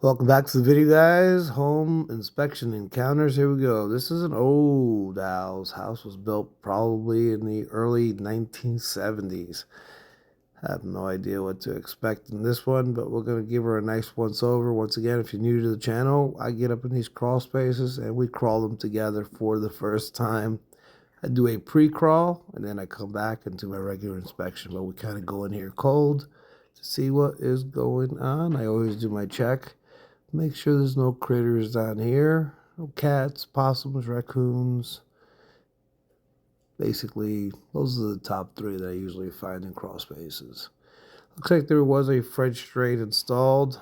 Welcome back to the video, guys. Home inspection encounters. Here we go. This is an old house. House was built probably in the early 1970s. I have no idea what to expect in this one, but we're going to give her a nice once over. Once again, if you're new to the channel, I get up in these crawl spaces and we crawl them together for the first time. I do a pre-crawl and then I come back and do my regular inspection, but we kind of go in here cold to see what is going on. I always do my check. Make sure there's no critters down here. No cats, possums, raccoons. Basically, those are the top three that I usually find in crawl spaces. Looks like there was a French drain installed.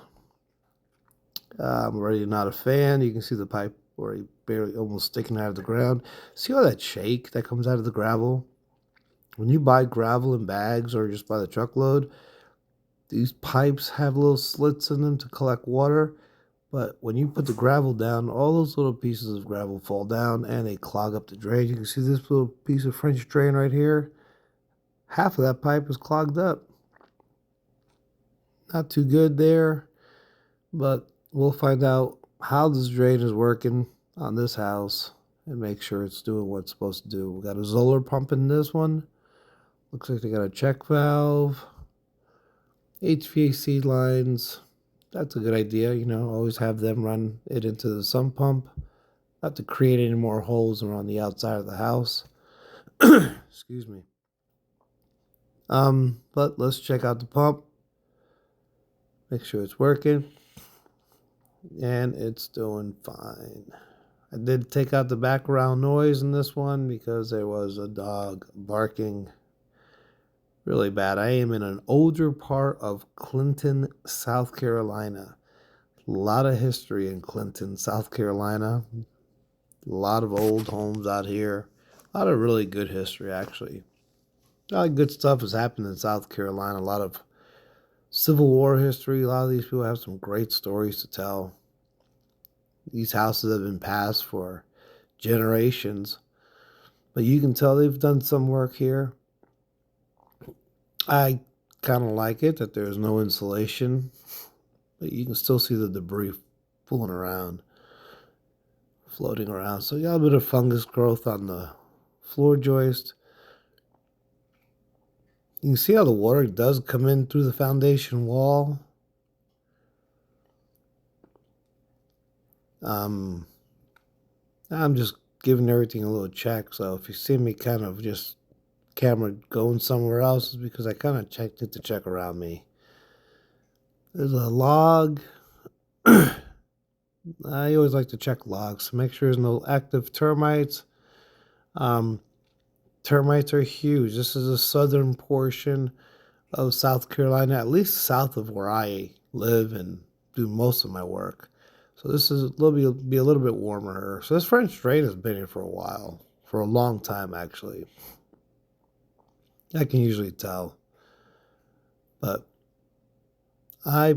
I'm already not a fan. You can see the pipe already barely almost sticking out of the ground. See all that shake that comes out of the gravel? When you buy gravel in bags or just by the truckload, these pipes have little slits in them to collect water. But when you put the gravel down, all those little pieces of gravel fall down and they clog up the drain. You can see this little piece of French drain right here. Half of that pipe is clogged up. Not too good there, but we'll find out how this drain is working on this house and make sure it's doing what it's supposed to do. We got a Zoller pump in this one. Looks like they got a check valve, HVAC lines. That's a good idea, always have them run it into the sump pump. Not to create any more holes around the outside of the house. Excuse me. But let's check out the pump. Make sure it's working. And it's doing fine. I did take out the background noise in this one because there was a dog barking really bad. I am in an older part of Clinton, South Carolina. A lot of history in Clinton, South Carolina. A lot of old homes out here. A lot of really good history, actually. A lot of good stuff has happened in South Carolina. A lot of Civil War history. A lot of these people have some great stories to tell. These houses have been passed for generations. But you can tell they've done some work here. I kind of like it that there's no insulation, but you can still see the debris fooling around, floating around. So you got a bit of fungus growth on the floor joist. You can see how the water does come in through the foundation wall. I'm just giving everything a little check, so if you see me kind of just camera going somewhere else, is because I kind of checked it to check around me. There's a log. I always like to check logs to make sure there's no active termites. Termites are huge. This is the southern portion of South Carolina, at least south of where I live and do most of my work. So this is be a little bit warmer here. So this French drain has been here for a while, for a long time actually. I can usually tell, but I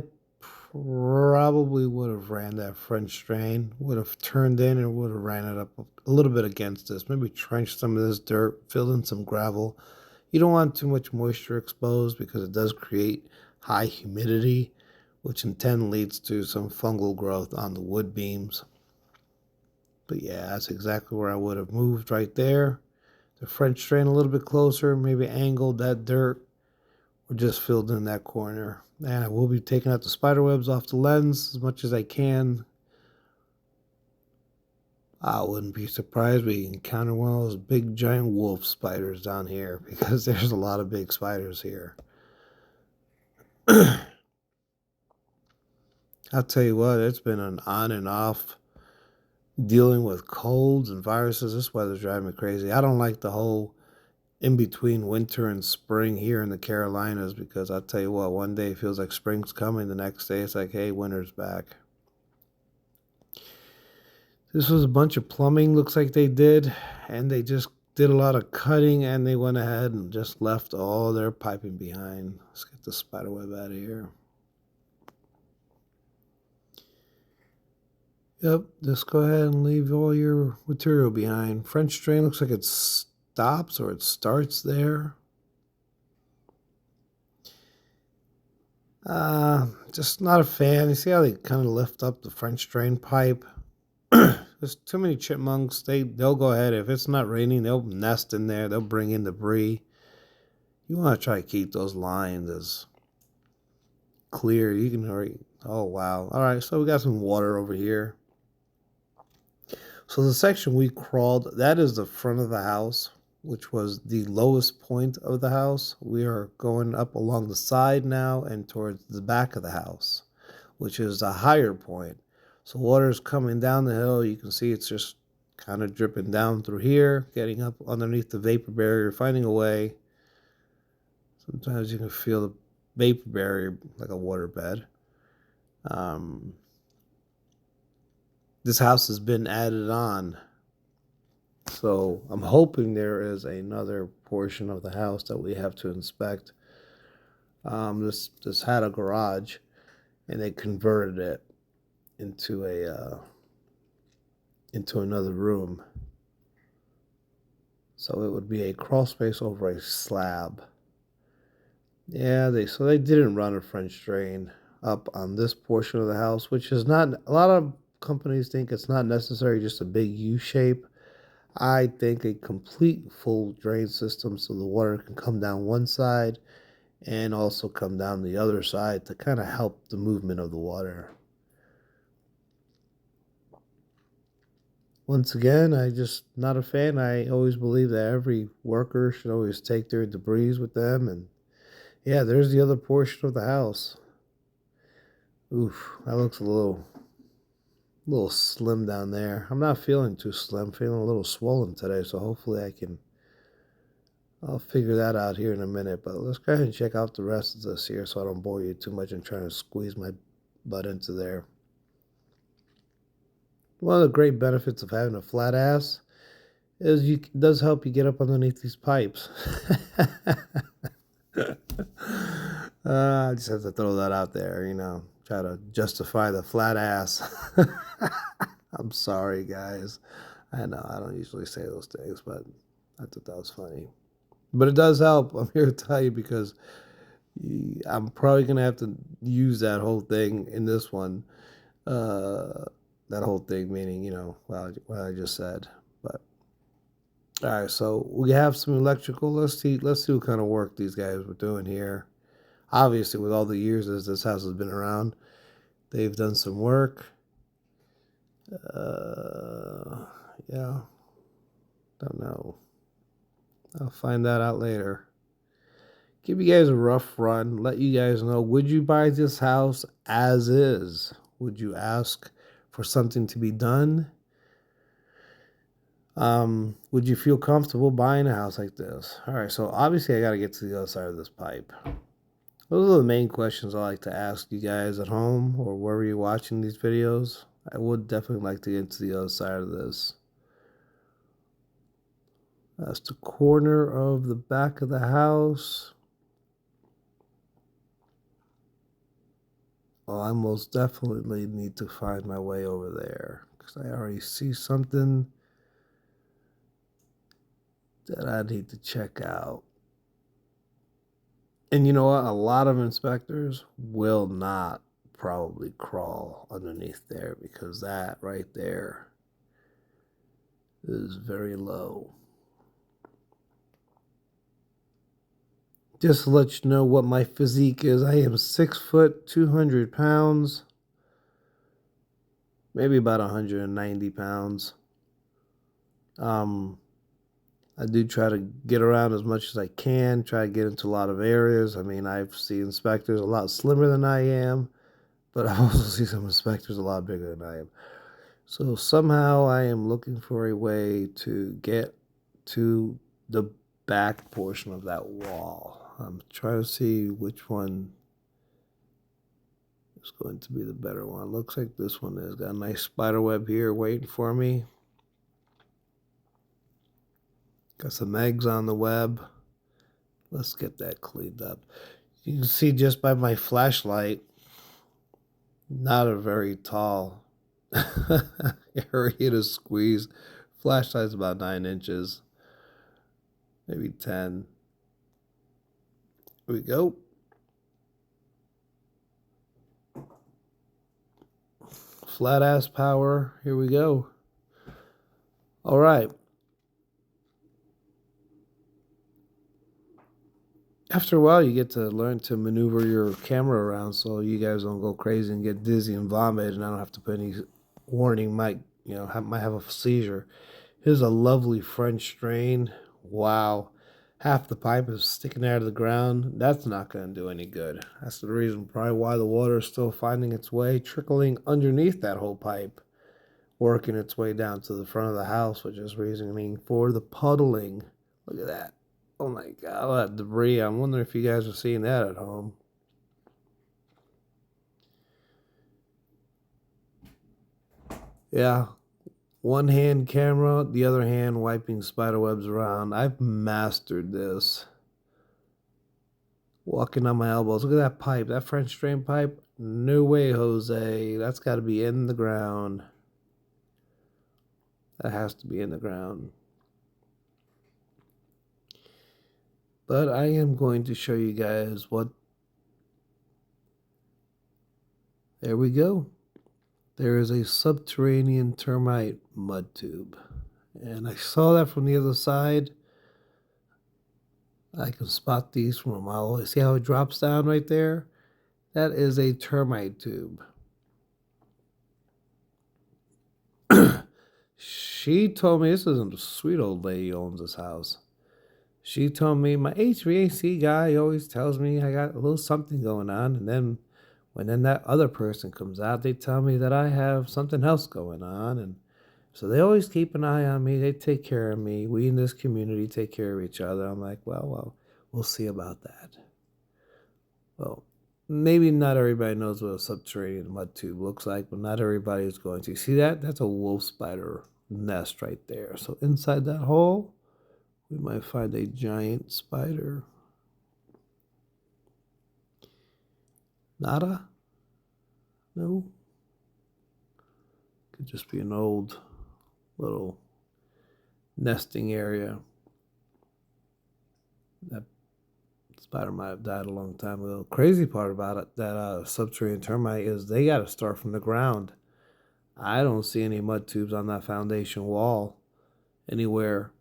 probably would have ran that French drain, would have turned in and would have ran it up a little bit against this. Maybe trenched some of this dirt, filled in some gravel. You don't want too much moisture exposed because it does create high humidity, which in turn leads to some fungal growth on the wood beams. But yeah, that's exactly where I would have moved right there. The French drain a little bit closer, maybe angled that dirt, or just filled in that corner. And I will be taking out the spider webs off the lens as much as I can. I wouldn't be surprised we encounter one of those big giant wolf spiders down here because there's a lot of big spiders here. I'll tell you what, it's been an on and off dealing with colds and viruses. This weather's driving me crazy. I don't like the whole in between winter and spring here in the Carolinas because I'll tell you what, one day it feels like spring's coming, the next day it's like, hey, winter's back. This was a bunch of plumbing, looks like they did, and they just did a lot of cutting and they went ahead and just left all their piping behind. Let's get the spider web out of here. Yep, just go ahead and leave all your material behind. French drain looks like it stops or it starts there. Just not a fan. You see how they kind of lift up the French drain pipe? There's too many chipmunks. They'll go ahead. If it's not raining, they'll nest in there. They'll bring in debris. You want to try to keep those lines as clear. You can already. Oh wow. All right. So we got some water over here. So the section we crawled, that is the front of the house, which was the lowest point of the house. We are going up along the side now and towards the back of the house, which is a higher point. So water is coming down the hill. You can see it's just kind of dripping down through here, getting up underneath the vapor barrier, finding a way. Sometimes you can feel the vapor barrier like a water bed. This house has been added on, so I'm hoping there is another portion of the house that we have to inspect. This had a garage, and they converted it into another room. So it would be a crawl space over a slab. Yeah, they didn't run a French drain up on this portion of the house, which is not a lot of companies think it's not necessary, just a big U shape. I think a complete full drain system so the water can come down one side and also come down the other side to kind of help the movement of the water. Once again, I just not a fan. I always believe that every worker should always take their debris with them. And yeah, there's the other portion of the house. Oof, that looks a little slim down there. I'm not feeling too slim, feeling a little swollen today, so hopefully I'll figure that out here in a minute. But let's go ahead and check out the rest of this here so I don't bore you too much and trying to squeeze my butt into there. One of the great benefits of having a flat ass is it does help you get up underneath these pipes. I just have to throw that out there, try to justify the flat ass. I'm sorry, guys. I know I don't usually say those things, but I thought that was funny. But it does help. I'm here to tell you because I'm probably going to have to use that whole thing in this one. That whole thing meaning, what I just said. But all right, so we have some electrical. Let's see what kind of work these guys were doing here. Obviously, with all the years as this house has been around, they've done some work. Yeah, don't know. I'll find that out later. Give you guys a rough run. Let you guys know, would you buy this house as is? Would you ask for something to be done? Would you feel comfortable buying a house like this? All right, so obviously I got to get to the other side of this pipe. Those are the main questions I like to ask you guys at home or wherever you're watching these videos. I would definitely like to get to the other side of this. That's the corner of the back of the house. Well, I most definitely need to find my way over there because I already see something that I need to check out. And you know what? A lot of inspectors will not probably crawl underneath there because that right there is very low. Just to let you know what my physique is, I am 6 foot, 200 pounds, maybe about 190 pounds. I do try to get around as much as I can, try to get into a lot of areas. I mean, I've seen inspectors a lot slimmer than I am, but I also see some inspectors a lot bigger than I am. So somehow I am looking for a way to get to the back portion of that wall. I'm trying to see which one is going to be the better one. Looks like this one is. Got a nice spider web here waiting for me. Got some eggs on the web. Let's get that cleaned up. You can see just by my flashlight, not a very tall area to squeeze. Flashlight's about 9 inches, maybe 10. Here we go. flat ass power. Here we go. All right. After a while, you get to learn to maneuver your camera around so you guys don't go crazy and get dizzy and vomit, and I don't have to put any warning. Might have a seizure. Here's a lovely French drain. Wow, half the pipe is sticking out of the ground. That's not going to do any good. That's the reason probably why the water is still finding its way, trickling underneath that whole pipe, working its way down to the front of the house, which is reasoning for the puddling. Look at that. Oh my God, all that debris. I'm wondering if you guys are seeing that at home. Yeah, one hand camera, the other hand wiping spider webs around. I've mastered this. Walking on my elbows. Look at that pipe, that French drain pipe. No way, Jose. That's got to be in the ground. That has to be in the ground. But I am going to show you guys what... There we go. There is a subterranean termite mud tube. And I saw that from the other side. I can spot these from a mile away. See how it drops down right there? That is a termite tube. She told me, this is a sweet old lady who owns this house. She told me, my HVAC guy always tells me I got a little something going on. And then when that other person comes out, they tell me that I have something else going on. And so they always keep an eye on me. They take care of me. We in this community take care of each other. I'm like, well, we'll see about that. Well, maybe not everybody knows what a subterranean mud tube looks like, but not everybody is going to. See that? That's a wolf spider nest right there. So inside that hole, we might find a giant spider. Nada? No? Could just be an old little nesting area. That spider might have died a long time ago. Crazy part about it, that subterranean termite, is they got to start from the ground. I don't see any mud tubes on that foundation wall anywhere.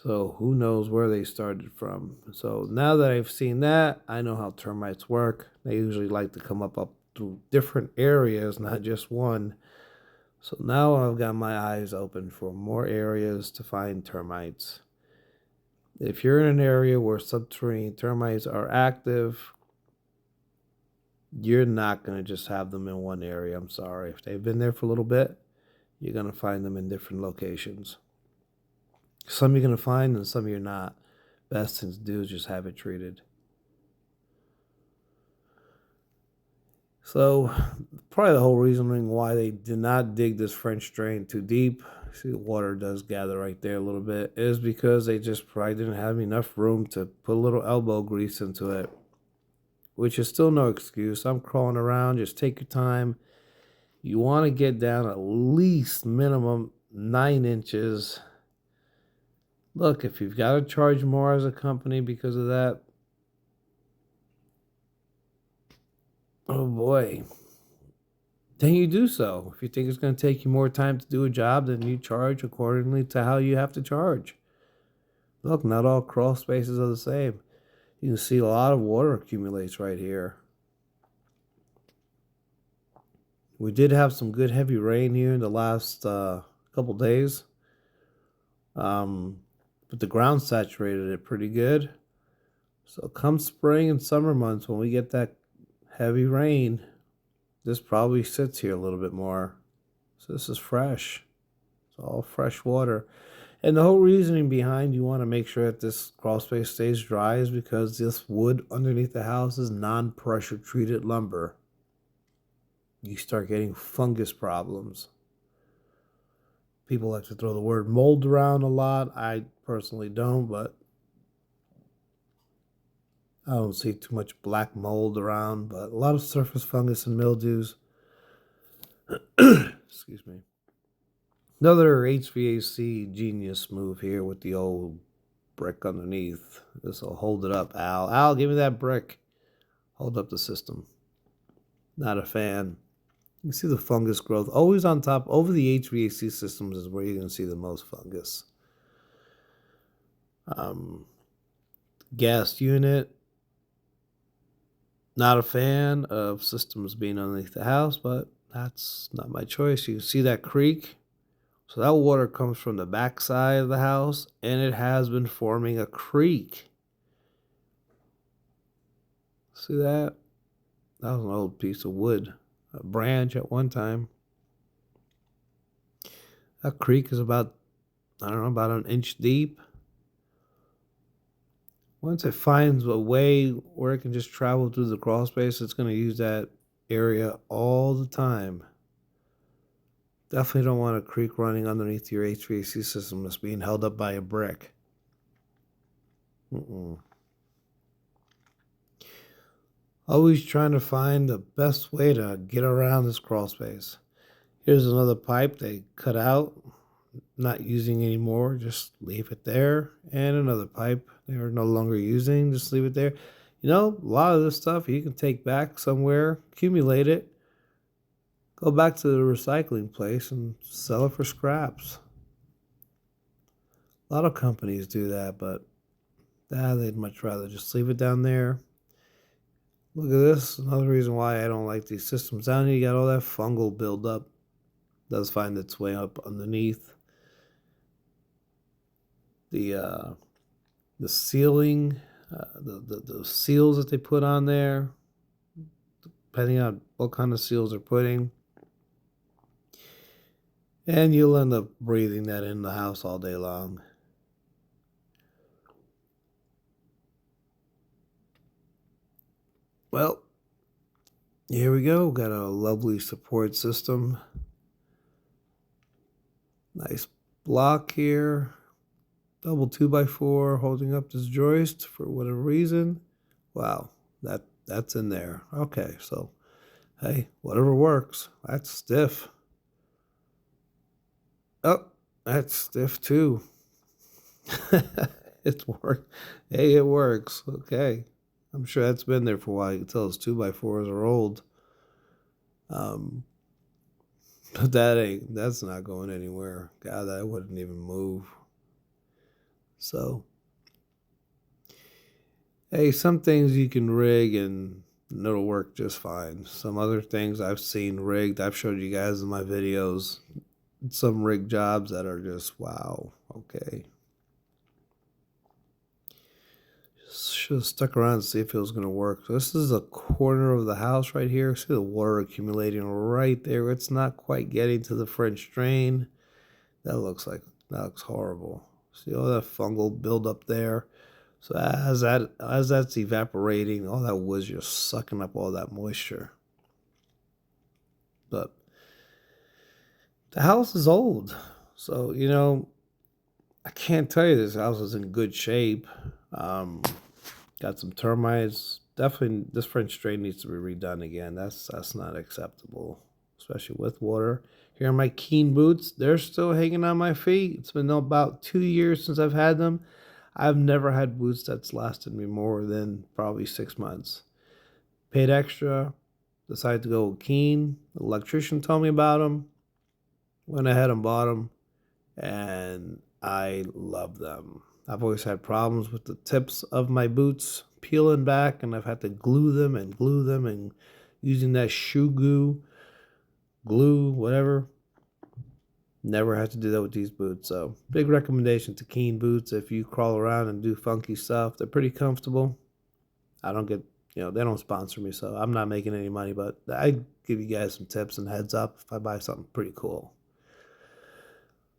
So who knows where they started from. So now that I've seen that, I know how termites work. They usually like to come up through different areas, not just one. So now I've got my eyes open for more areas to find termites. If you're in an area where subterranean termites are active, you're not going to just have them in one area. I'm sorry. If they've been there for a little bit, you're going to find them in different locations. Some you're going to find and some you're not. Best thing to do is just have it treated. So probably the whole reasoning why they did not dig this French drain too deep, see the water does gather right there a little bit, is because they just probably didn't have enough room to put a little elbow grease into it, which is still no excuse. I'm crawling around. Just take your time. You want to get down at least minimum 9 inches. Look, if you've got to charge more as a company because of that, oh boy, then you do so. If you think it's going to take you more time to do a job, then you charge accordingly to how you have to charge. Look, not all crawl spaces are the same. You can see a lot of water accumulates right here. We did have some good heavy rain here in the last couple days. But the ground saturated it pretty good. So come spring and summer months, when we get that heavy rain, this probably sits here a little bit more. So this is fresh. It's all fresh water. And the whole reasoning behind you want to make sure that this crawl space stays dry is because this wood underneath the house is non-pressure treated lumber. You start getting fungus problems. People like to throw the word mold around a lot. I personally don't, but I don't see too much black mold around, but a lot of surface fungus and mildews. Excuse me. Another HVAC genius move here with the old brick underneath. This will hold it up, Al. Al, give me that brick. Hold up the system. Not a fan. You can see the fungus growth. Always on top, over the HVAC systems is where you're going to see the most fungus. Gas unit. Not a fan of systems being underneath the house, but that's not my choice. You can see that creek. So that water comes from the back side of the house, and it has been forming a creek. See that? That was an old piece of wood, a branch at one time. That creek is about, I don't know, about an inch deep. Once it finds a way where it can just travel through the crawl space, it's going to use that area all the time. Definitely don't want a creek running underneath your HVAC system that's being held up by a brick. Always trying to find the best way to get around this crawl space. Here's another pipe they cut out, not using anymore, just leave it there. And another pipe they are no longer using, just leave it there. You know, a lot of this stuff you can take back somewhere, accumulate it, go back to the recycling place and sell it for scraps. A lot of companies do that, but they'd much rather just leave it down there. Look at this. Another reason why I don't like these systems. Down here, you got all that fungal buildup. Does find its way up underneath. The ceiling, the seals that they put on there, depending on what kind of seals they're putting. And you'll end up breathing that in the house all day long. Well, here we go. Got a lovely support system. Nice block here. Double 2x4 holding up this joist for whatever reason. Wow, that's in there. Okay, so hey, whatever works. That's stiff. Oh, that's stiff too. It's work. Hey, it works. Okay. I'm sure that's been there for a while. You can tell those 2x4s are old. But that's not going anywhere. God, that wouldn't even move. So, hey, some things you can rig and it'll work just fine. Some other things I've seen rigged, I've showed you guys in my videos. Some rig jobs that are just, wow, okay. Should have stuck around and see if it was going to work. So this is a corner of the house right here. See the water accumulating right there. It's not quite getting to the French drain. That looks horrible. See all that fungal buildup there. So as that's evaporating, all that wood's just sucking up all that moisture. But the house is old. So, you know, I can't tell you this house is in good shape. Got some termites. Definitely, this French drain needs to be redone again. That's not acceptable, especially with water. Here are my Keen boots. They're still hanging on my feet. It's been about 2 years since I've had them. I've never had boots that's lasted me more than probably 6 months. Paid extra. Decided to go with Keen. The electrician told me about them. Went ahead and bought them. And I love them. I've always had problems with the tips of my boots peeling back, and I've had to glue them and using that shoe glue, whatever. Never had to do that with these boots. So big recommendation to Keen boots. If you crawl around and do funky stuff, they're pretty comfortable. I don't get, they don't sponsor me, so I'm not making any money, but I give you guys some tips and heads up if I buy something pretty cool.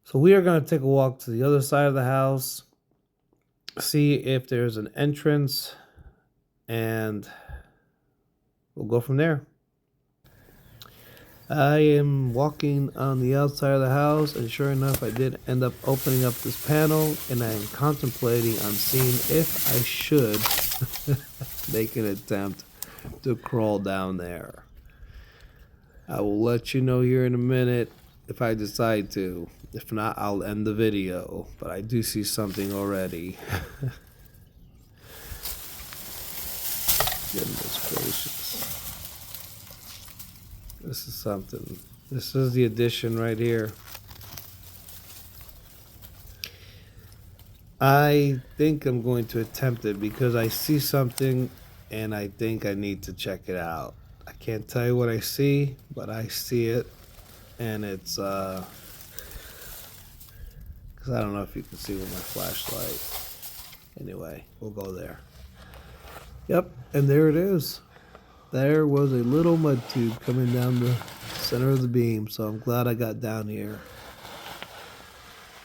So we are going to take a walk to the other side of the house, see if there's an entrance, and we'll go from there. I am walking on the outside of the house, and sure enough, I did end up opening up this panel, and I am contemplating on seeing if I should make an attempt to crawl down there. I will let you know here in a minute if I decide to. If not, I'll end the video, but I do see something already. Goodness gracious. This is something. This is the addition right here. I think I'm going to attempt it because I see something and I think I need to check it out. I can't tell you what I see, but I see it, and it's because I don't know if you can see with my flashlight. Anyway, we'll go there. Yep, and there it is. There was a little mud tube coming down the center of the beam, so I'm glad I got down here.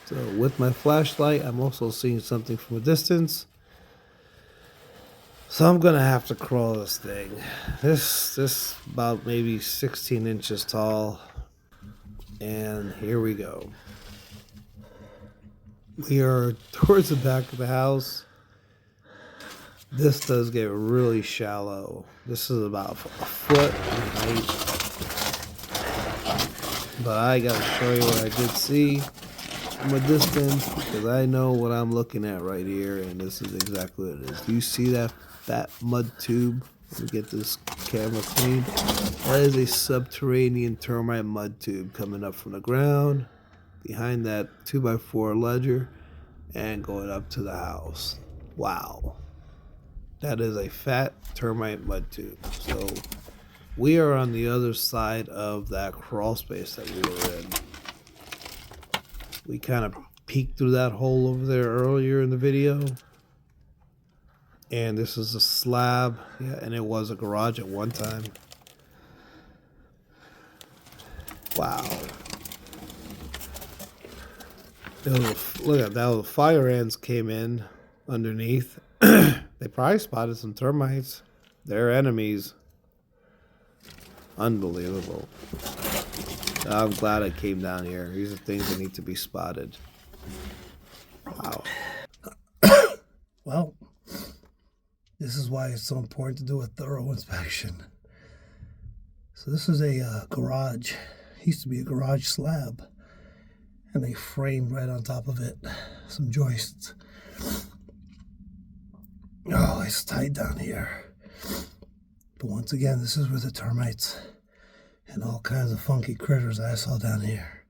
So with my flashlight, I'm also seeing something from a distance. So I'm gonna have to crawl this thing. This about maybe 16 inches tall. And here we go. We are towards the back of the house. This does get really shallow. This is about a foot in height. But I gotta show you what I did see from a distance because I know what I'm looking at right here, and this is exactly what it is. Do you see that fat mud tube? Let me get this camera clean. That is a subterranean termite mud tube coming up from the ground behind that 2x4 ledger and going up to the house. Wow. That is a fat termite mud tube. So we are on the other side of that crawl space that we were in. We kind of peeked through that hole over there earlier in the video. And this is a slab. Yeah, and it was a garage at one time. Wow. Look at that. The fire ants came in underneath. They probably spotted some termites. They're enemies. Unbelievable. I'm glad I came down here. These are things that need to be spotted. Wow. Well, this is why it's so important to do a thorough inspection. So this is a garage. It used to be a garage slab. And they framed right on top of it some joists. Oh, it's tight down here. But once again, this is where the termites and all kinds of funky critters I saw down here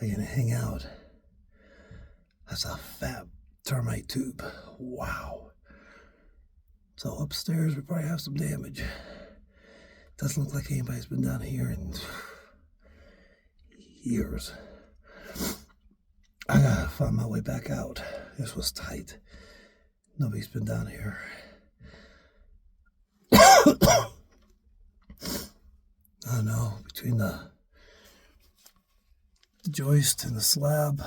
are gonna hang out. That's a fat termite tube. Wow. So upstairs we probably have some damage. Doesn't look like anybody's been down here in years. I gotta find my way back out. This was tight. Nobody's been down here. I don't know, between the joist and the slab.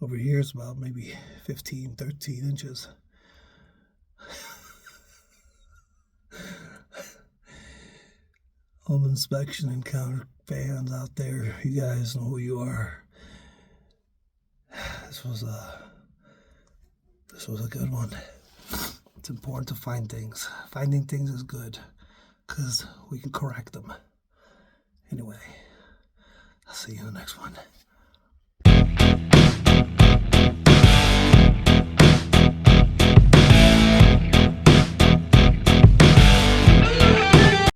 Over here it's about maybe 15, 13 inches. Home inspection encounter fans out there, you guys know who you are. This was a good one. It's important to find things. Finding things is good because we can correct them. Anyway, I'll see you in the next one.